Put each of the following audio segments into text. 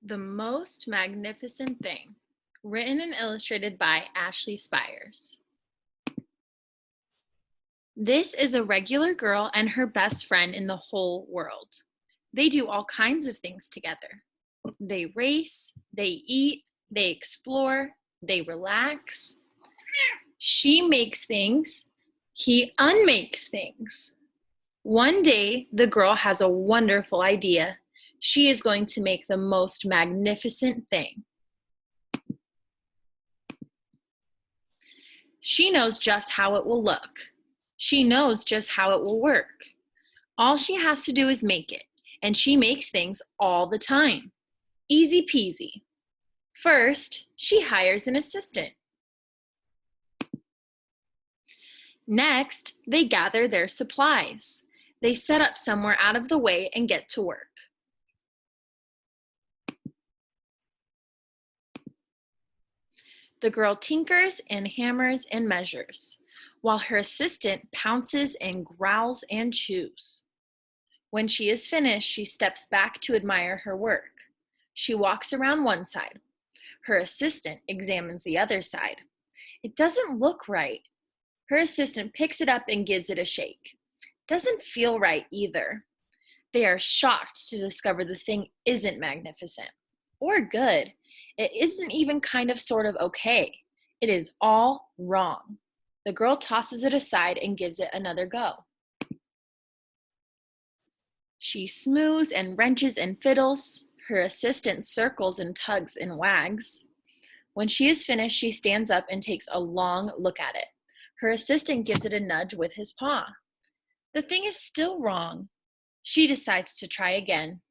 The Most Magnificent Thing, written and illustrated by Ashley Spires. This is a regular girl and her best friend in the whole world. They do all kinds of things together. They race, they eat, they explore, they relax. She makes things, he unmakes things. One day, the girl has a wonderful idea. She is going to make the most magnificent thing. She knows just how it will look. She knows just how it will work. All she has to do is make it, and she makes things all the time. Easy peasy. First, she hires an assistant. Next, they gather their supplies. They set up somewhere out of the way and get to work. The girl tinkers and hammers and measures, while her assistant pounces and growls and chews. When she is finished, she steps back to admire her work. She walks around one side. Her assistant examines the other side. It doesn't look right. Her assistant picks it up and gives it a shake. Doesn't feel right either. They are shocked to discover the thing isn't magnificent or good. It isn't even kind of sort of okay. It is all wrong. The girl tosses it aside and gives it another go. She smooths and wrenches and fiddles. Her assistant circles and tugs and wags. When she is finished, she stands up and takes a long look at it. Her assistant gives it a nudge with his paw. The thing is still wrong. She decides to try again.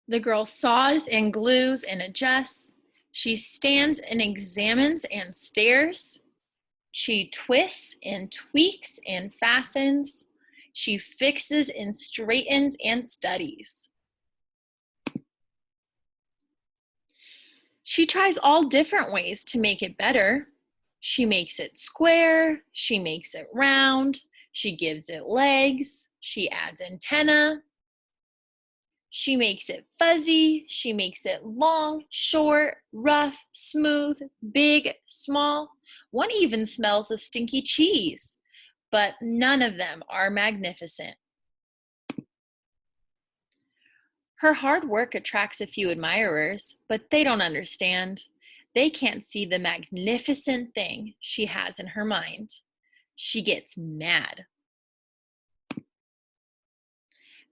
The girl saws and glues and adjusts. She stands and examines and stares. She twists and tweaks and fastens. She fixes and straightens and studies. She tries all different ways to make it better. She makes it square. She makes it round. She gives it legs. She adds antenna. She makes it fuzzy. She makes it long, short, rough, smooth, big, small. One even smells of stinky cheese, but none of them are magnificent. Her hard work attracts a few admirers, but they don't understand. They can't see the magnificent thing she has in her mind. She gets mad.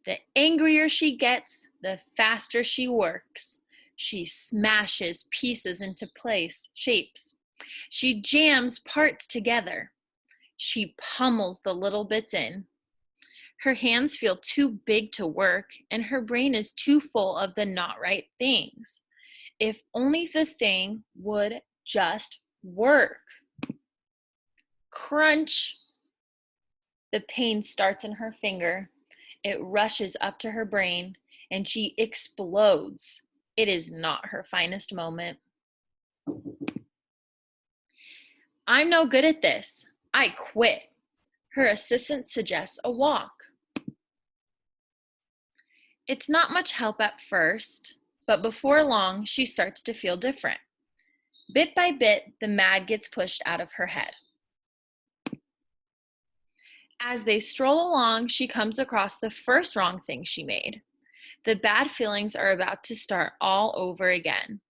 The angrier she gets, the faster she works. She smashes pieces into shapes. She jams parts together. She pummels the little bits in. Her hands feel too big to work, and her brain is too full of the not right things. If only the thing would just work. Crunch! The pain starts in her finger. It rushes up to her brain, and she explodes. It is not her finest moment. I'm no good at this. I quit. Her assistant suggests a walk. It's not much help at first, but before long, she starts to feel different. Bit by bit, the mad gets pushed out of her head. As they stroll along, she comes across the first wrong thing she made. The bad feelings are about to start all over again.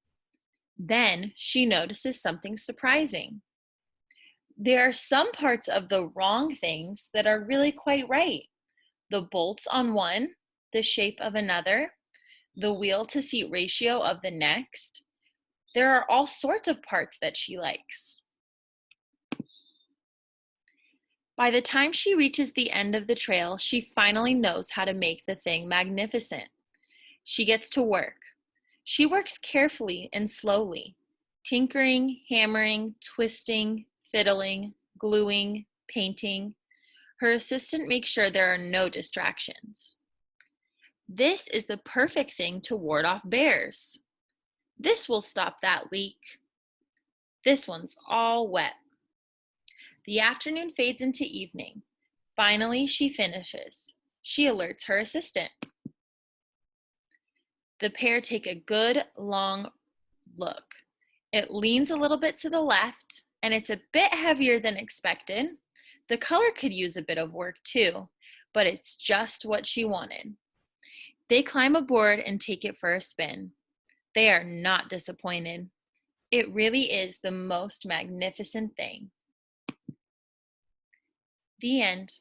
Then she notices something surprising. There are some parts of the wrong things that are really quite right. The bolts on one, the shape of another, the wheel to seat ratio of the next. There are all sorts of parts that she likes. By the time she reaches the end of the trail, she finally knows how to make the thing magnificent. She gets to work. She works carefully and slowly, tinkering, hammering, twisting, fiddling, gluing, painting. Her assistant makes sure there are no distractions. This is the perfect thing to ward off bears. This will stop that leak. This one's all wet. The afternoon fades into evening. Finally, she finishes. She alerts her assistant. The pair take a good long look. It leans a little bit to the left, and it's a bit heavier than expected. The color could use a bit of work too, but it's just what she wanted. They climb aboard and take it for a spin. They are not disappointed. It really is the most magnificent thing. The end.